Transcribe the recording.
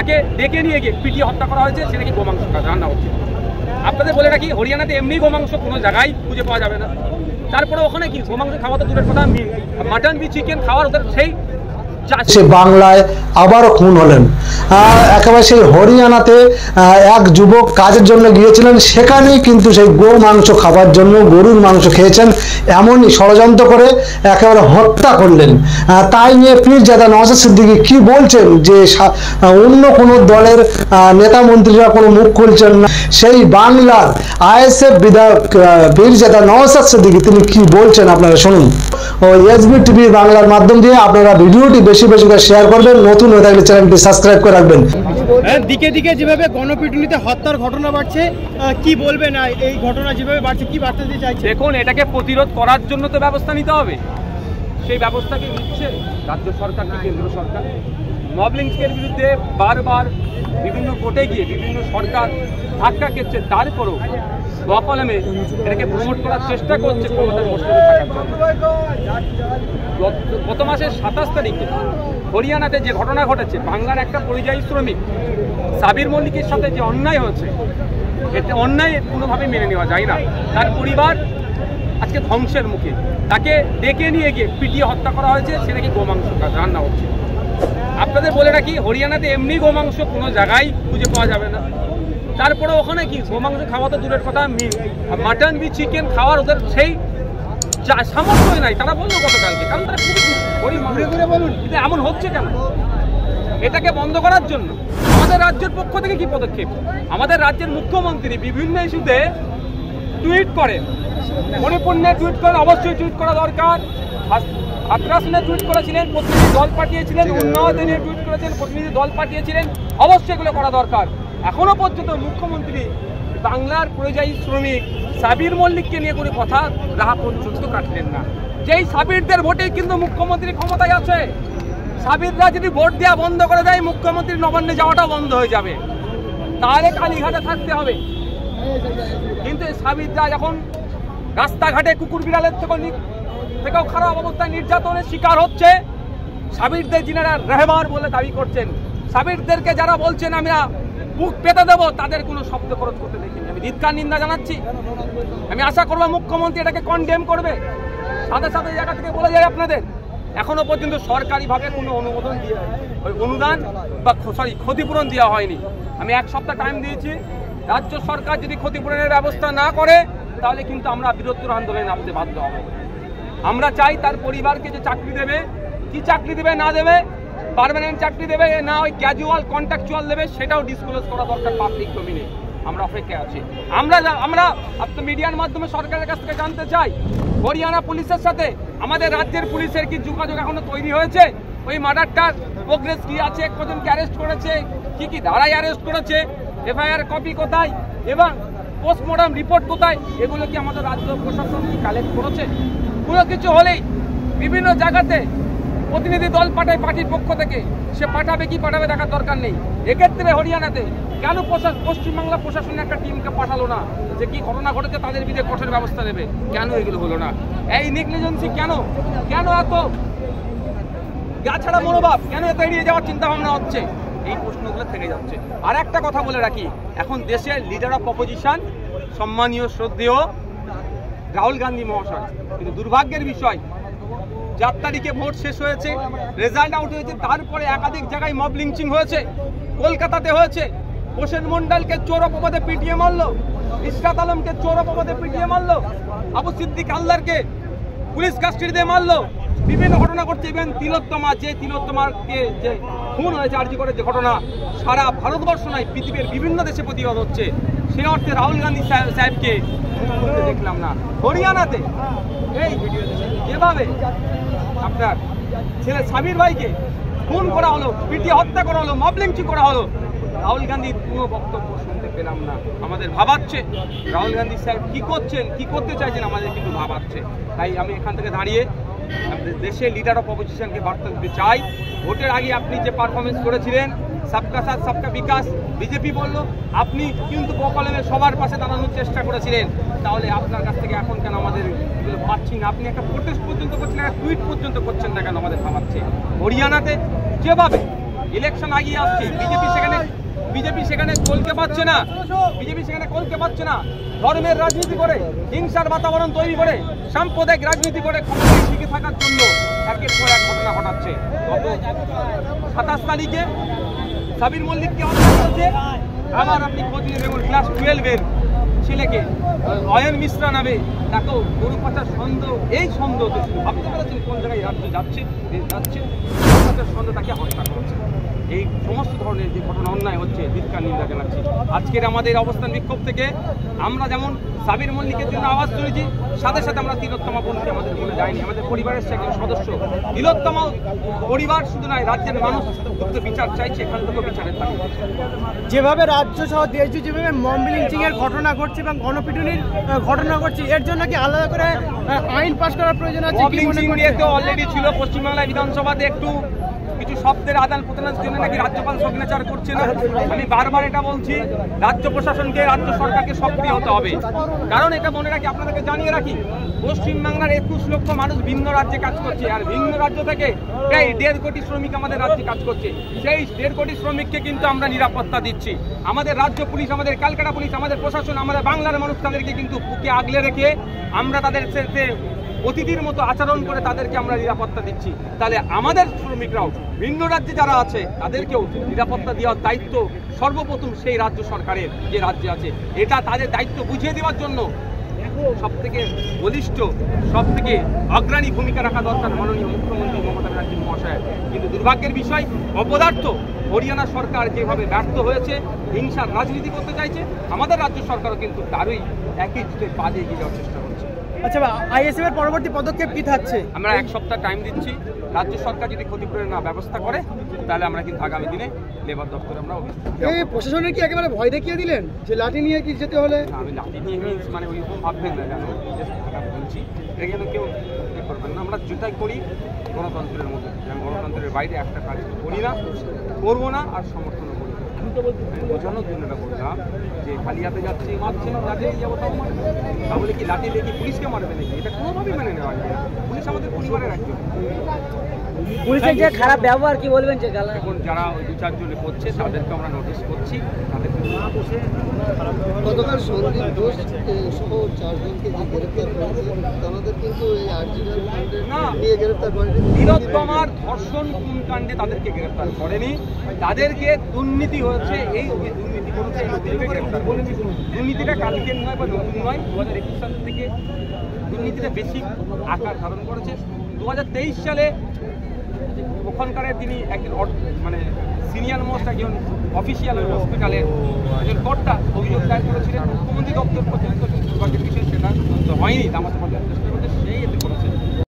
তাকে ডেকে নিয়ে গিয়ে পিটিয়ে হত্যা করা হয়েছে, সেটা কি গোমাংস রান্না হচ্ছে। আপনাদের বলে রাখি, হরিয়ানাতে এমনি গোমাংস কোনো জায়গায় খুঁজে পাওয়া যাবে না। তারপরে ওখানে কি গোমাংস খাওয়া তো দূরের কথা, মাটন বি চিকেন খাওয়ার ওদের সেই বাংলায় আবারও খুন হলেন। একেবারে সেই হরিয়ানাতে এক যুবক কাজের জন্য গিয়েছিলেন, সেখানেই কিন্তু সেই গো মাংস খাবার জন্য গরুর মাংস খেয়েছেন, এমনই ষড়যন্ত্র করে একেবারে হত্যা করলেন। তাই নিয়ে পীরজাদা নওশাদ সিদ্দিকী কি বলছেন, যে অন্য কোনো দলের নেতা মন্ত্রীরা কোনো মুখ খুলছেন না, সেই বাংলার আইএসএফ বিধায়ক পীরজাদা নওশাদ সিদ্দিকী তিনি কি বলছেন আপনারা শুনুন। ও এসবি টিভি বাংলার মাধ্যম দিয়ে আপনারা ভিডিওটি বেশি বেশি করে শেয়ার করবেন, নতুন হয়ে থাকলে চ্যানেলটি সাবস্ক্রাইব করে রাখবেন। দিকে দিকে যেভাবে গণপিটুনিতে হত্যার ঘটনা বাড়ছে, কি বলবেন এই ঘটনা যেভাবে বাড়ছে, কি বার্তা দিতে চাইছে? দেখুন, এটাকে প্রতিরোধ করার জন্য তো ব্যবস্থা নিতে হবে। সেই ব্যবস্থাকে নিচ্ছে রাজ্য সরকার কি কেন্দ্র সরকার। মব লিঞ্চিংয়ের বিরুদ্ধে বারবার বিভিন্ন কোর্টে গিয়ে বিভিন্ন সরকার ধাক্কা খেচ্ছে, তারপরেও বকলমে এটাকে প্রমোট করার চেষ্টা করছে ক্ষমতার বসে থাকার জন্য। গত মাসের 27 তারিখে হরিয়ানাতে যে ঘটনা ঘটেছে, বাংলার একটা পরিযায়ী শ্রমিক সাবির মল্লিকের সাথে যে অন্যায় হয়েছে, এতে অন্যায় কোনোভাবে মেনে নেওয়া যায় না। তার পরিবার আজকে ধ্বংসের মুখে, তাকে ডেকে নিয়ে গিয়ে পিটিয়ে হত্যা করা হয়েছে, সেটা কি গোমাংস রান্না হচ্ছে। আপনাদের বলে রাখি, হরিয়ানাতে এমনি গোমাংস কোনো জায়গায় খুঁজে পাওয়া যাবে না। তারপরে ওখানে কি গোমাংস খাওয়া তো দূরের কথা, মাটন বি চিকেন খাওয়ার ওদের সেই সামর্থ্যই নাই। তারা বললো গতকালকে, কারণ তারা বলুন কিন্তু এমন হচ্ছে কেন? এটাকে বন্ধ করার জন্য আমাদের রাজ্যের পক্ষ থেকে কি পদক্ষেপ? আমাদের রাজ্যের মুখ্যমন্ত্রী বিভিন্ন ইস্যুতে টুইট করেন, মণিপুর নিয়ে টুইট করেন, অবশ্যই টুইট করা দরকার। হাতরাস নিয়ে টুইট করেছিলেন, প্রতিনিধি দল পাঠিয়েছিলেন, উন্নয়ন নিয়ে টুইট করেছেন, প্রতিনিধি দল পাঠিয়েছিলেন, অবশ্যই এগুলো করা দরকার। এখনো পর্যন্ত মুখ্যমন্ত্রী বাংলার পরিযায়ী শ্রমিক সাবির মল্লিককে নিয়ে কোনো কথা রাহা পর্যন্ত কাটলেন না। যেই সাবিরদের ভোটেই কিন্তু মুখ্যমন্ত্রী ক্ষমতায় আছে। সাবিররা যদি ভোট দেওয়া বন্ধ করে দেয়, মুখ্যমন্ত্রী নবান্নে যাওয়াটা বন্ধ হয়ে যাবে, তাহলে কালীঘাটে থাকতে হবে। কিন্তু সাবিররা যখন রাস্তাঘাটে কুকুর বিড়ালের থেকেও খারাপ অবস্থায় নির্যাতনের শিকার হচ্ছে, সাবিরদের যিনারা রেহবার বলে দাবি করছেন, সাবিরদেরকে যারা বলছেন আমরা বুক পেতে দেবো, তাদের কোনো শব্দ খরচ করতে দেখিনি। আমি ধিক্কার নিন্দা জানাচ্ছি। আমি আশা করবো মুখ্যমন্ত্রী এটাকে কনডেম করবে। সাথে সাথে এই জায়গা থেকে বলে যায়, আপনাদের এখনো পর্যন্ত সরকারিভাবে কোনো অনুমোদন দিয়ে অনুদান বা ক্ষতিপূরণ দেওয়া হয়নি। আমি 1 সপ্তাহ টাইম দিয়েছি। রাজ্য সরকার যদি ক্ষতিপূরণের ব্যবস্থা না করে, তাহলে কিন্তু আমরা বৃহত্তর আন্দোলনে নামতে বাধ্য হব। আমরা চাই তার পরিবারকে যে চাকরি দেবে, কি চাকরি দেবে না দেবে, পার্মানেন্ট চাকরি দেবে না ওই ক্যাজুয়াল কন্ট্রাকচুয়াল দেবে, সেটাও ডিসক্লোজ করা দরকার পাবলিক ডোমেইনে। আমরা অপেক্ষায় আছি। আমরা আপনার মিডিয়ার মাধ্যমে সরকারের কাছ থেকে জানতে চাই, হরিয়ানা পুলিশের সাথে আমাদের রাজ্যের পুলিশের কি যোগাযোগ এখনো তৈরি হয়েছে? ওই মার্ডারটার প্রোগ্রেস কি আছে? কজনকে অ্যারেস্ট করেছে, কি ধারায় অ্যারেস্ট করেছে, এফআইআর কপি কোথায় এবং পোস্টমর্টম রিপোর্ট কোথায়, এগুলো কি আমাদের রাজ্য প্রশাসন কি কালেক্ট করেছে? কোনো কিছু হলেই বিভিন্ন জায়গাতে প্রতিনিধি দল পাঠায় পার্টির পক্ষ থেকে, সে পাঠাবে কি পাঠাবে দেখার দরকার নেই। এক্ষেত্রে হরিয়ানাতে কেন পশ্চিমবাংলা প্রশাসনের একটা টিমকে পাঠালো না, যে কি ঘটনা ঘটেছে তাদের বিরুদ্ধে কঠোর ব্যবস্থা নেবে? কেন এগুলো হলো না? এই নেগলিজেন্সি কেন? কেন এত গাছাড়া মনোভাব? কেন এত এড়িয়ে যাওয়ার চিন্তা ভাবনা হচ্ছে? এই প্রশ্নগুলো থেকে যাচ্ছে। আর একটা কথা বলে রাখি, এখন দেশের লিডার অফ অপোজিশন সম্মানীয় শ্রদ্ধেয় রাহুল গান্ধী মহাশয়, কিন্তু দুর্ভাগ্যের বিষয় 4 তারিখে ভোট শেষ হয়েছে, রেজাল্ট আউট হয়েছে, তারপরে একাধিক জায়গায় মব লিঞ্চিং হয়েছে। কলকাতাতে হয়েছে, হোসেন মন্ডলকে চোর অপবাদে পিটিয়ে মারলো, ইশরাত আলমকে চোর অপবাদে পিটিয়ে মারলো, আবু সিদ্দিক আল্লাহকে পুলিশ কাস্টডিতে মারলো। বিভিন্ন ঘটনা ঘটছে। ইভেন তিলোত্তমাকে যে খুন হয়েছে আরজি করে, যে ঘটনা সারা ভারতবর্ষ নয় পৃথিবীর বিভিন্ন দেশে প্রতিবাদ হচ্ছে। সেই অর্থে রাহুল গান্ধী সাহেবকে দেখলাম না। হরিয়ানাতে এই যেভাবে আপনার ছেলে সাবির ভাইকে খুন করা হলো, পিটিয়ে হত্যা করা হলো, মব লিঞ্চিং করা হলো, রাহুল গান্ধীর কোনো বক্তব্য শুনতে পেলাম না। আমাদের ভাবাচ্ছে রাহুল গান্ধী সাহেব কি করছেন, কি করতে চাইছেন, আমাদের কিন্তু ভাবাচ্ছে। তাই আমি এখান থেকে দাঁড়িয়ে দেশের লিডার অফ অপোজিশনকে বার্তা দিতে চাই, ভোটের আগে আপনি যে পারফরমেন্স করেছিলেন, সবকা সাথ সবকা বিকাশ, বিজেপি বলল, আপনি কিন্তু বকলমে সবার পাশে দাঁড়ানোর চেষ্টা করেছিলেন, তাহলে আপনার কাছ থেকে এখন কেন আমাদের এগুলো পাচ্ছি না? আপনি একটা প্রোটেস্ট পর্যন্ত করছেন, একটা টুইট পর্যন্ত করছেন না কেন? আমাদের ভাবাচ্ছে হরিয়ানাতে যেভাবে ইলেকশন আগিয়ে আসছে, বিজেপি সেখানে বিজেপি সেখানে কলকে পাচ্ছে না, ধর্মের রাজনীতি করে, হিংসার বাতাবরণ তৈরি করে, সাম্প্রদায়িক রাজনীতি করে ক্ষমতায় টিকে থাকার জন্য একের পর এক ঘটনা ঘটাচ্ছে। গত 27 তারিখে সাবির মল্লিককে হত্যা করেছে। আবার আপনি খোঁজ নিয়ে দেখুন ক্লাস 12-এর ছেলেকে অয়ন মিশ্রা নামে তাকেও গরু পাচার সন্দেহ, এই সন্দেহ ভাবতে পারছেন কোন জায়গায় রাজ্য যাচ্ছে, গরু পাচার সন্দেহ তাকে হত্যা করেছে। এই সমস্ত ধরনের যে ঘটনা অন্যায় হচ্ছে ধিক্কার নিন্দা জানাচ্ছি। আজকের আমাদের অবস্থান বিক্ষোভ থেকে আমরা যেমন সাবির মল্লিকের জন্য আওয়াজ তুলেছি, সাথে সাথে আমরা তিলোত্তমা বোনকে আমাদের ভুলে যাইনি। আমাদের পরিবারের সে একজন সদস্য, তিলোত্তমা পরিবার শুধু নয় রাজ্যের মানুষ দ্রুত বিচার চাইছে, এখান থেকেও বিচারের দাবি। যেভাবে রাজ্য সহ দেশ যেভাবে মব লিঞ্চিং এর ঘটনা ঘটছে এবং গণপিটুনির ঘটনা ঘটছে, এর জন্য কি আলাদা করে আইন পাস করার প্রয়োজন আছে? মব লিঞ্চিং নিয়ে তো অলরেডি ছিল পশ্চিমবাংলায় বিধানসভাতে একটু কিছু শব্দের আদান প্রদানের জন্য নাকি রাজ্যপাল সিগনেচার করছে না। আমি বারবার এটা বলছি, রাজ্য প্রশাসনকে, রাজ্য সরকারকে সক্রিয় হতে হবে। কারণ এটা মনে রাখি, আপনাদেরকে জানিয়ে রাখি, পশ্চিমবাংলার 21 লক্ষ মানুষ ভিন্ন রাজ্যে কাজ করছে, আর ভিন্ন রাজ্য থেকে প্রায় 1.5 কোটি শ্রমিক আমাদের রাজ্যে কাজ করছে। সেই 1.5 কোটি শ্রমিককে কিন্তু আমরা নিরাপত্তা দিচ্ছি। আমাদের রাজ্য পুলিশ, আমাদের ক্যালকাটা পুলিশ, আমাদের প্রশাসন, আমাদের বাংলার মানুষ তাদেরকে কিন্তু বুকে আগলে রেখে আমরা তাদের সাথে অতিথির মতো আচরণ করে তাদেরকে আমরা নিরাপত্তা দিচ্ছি। তাহলে আমাদের শ্রমিকরাও ভিন্ন রাজ্যে যারা আছে তাদেরকেও নিরাপত্তা দেওয়ার দায়িত্ব সর্বপ্রথম সেই রাজ্য সরকারের, যে রাজ্যে আছে। এটা তাদের দায়িত্ব বুঝিয়ে দেওয়ার জন্য সবথেকে বলিষ্ঠ, সবথেকে অগ্রণী ভূমিকা রাখা দরকার মাননীয় মুখ্যমন্ত্রী মমতা ব্যানার্জি মহাশয়। কিন্তু দুর্ভাগ্যের বিষয়, অপদার্থ হরিয়ানা সরকার যেভাবে ব্যর্থ হয়েছে, হিংসার রাজনীতি করতে চাইছে, আমাদের রাজ্য সরকারও কিন্তু তারই একই জুতে পা দিয়ে এগিয়ে যাওয়ার চেষ্টা করছে। আচ্ছা, আইএসএফ এর পরবর্তী পদক্ষেপ কি থাকছে? আমরা 1 সপ্তাহ টাইম দিচ্ছি। রাজ্য সরকার যদি ক্ষতিপূরণ না ব্যবস্থা করে, তাহলে আমরা কিন্তু আগামী দিনে লেবার দপ্তরে আমরা এই প্রশাসনের কি একেবারে ভয় দেখিয়ে দিলেন যে লাঠি নিয়ে কি যেতে হলে? আমি লাঠি নিয়ে মানে ওইরকম ভাববেন না, জানো বলছি, এটা কিন্তু কেউ ইয়ে করবেন না। আমরা যেটাই করি গণতন্ত্রের মধ্যে, আমি গণতন্ত্রের বাইরে একটা কাজ করি না, করবো না, আর সমর্থনও করি না। আমি বোঝানোর জন্য এটা বললাম যে খালি হাতে যাচ্ছে, মারছে না, লাঠি যাবো তাও মারবে, তাহলে কি লাঠি লেগে পুলিশকে মারবে নাকি? এটা কোনোভাবেই মেনে নেওয়া যায় না। পুলিশ আমাদের পরিবারের একজন। পুলিশের যে খারাপ ব্যবহার কি বলবেন? যে এখন যারা ওই 2-4 জনে করছে তাদেরকে আমরা নোটিশ করছি, তাদেরকে গতকাল সন্দীপ ঘোষ সহ 4 জনকে যে গ্রেপ্তার করেছে, তাদের কিন্তু এই আর্জিনাল নিয়ে গ্রেপ্তার করেনি। তিলোত্তমার ধর্ষণ খুন কাণ্ডে তাদেরকে গ্রেপ্তার করেনি, তাদেরকে দুর্নীতি হয়েছে, এই দুর্নীতি করেছে, এই অভিযোগে গ্রেপ্তার করেছে। দুর্নীতিটা কালকের নয় বা নতুন নয়, 2021 সাল থেকে দুর্নীতিটা বেশি আকার ধারণ করেছে। 2023 সালে ওখানকার তিনি একজন মানে সিনিয়র মোস্ট একজন অফিসিয়াল হসপিটালের একজন কর্তা অভিযোগ দায়ের করেছিলেন। মুখ্যমন্ত্রী দপ্তর পর্যন্ত দুর্ভাগ্যের বিষয় সেটা হয়নি, আমাদের চেষ্টা করেছে।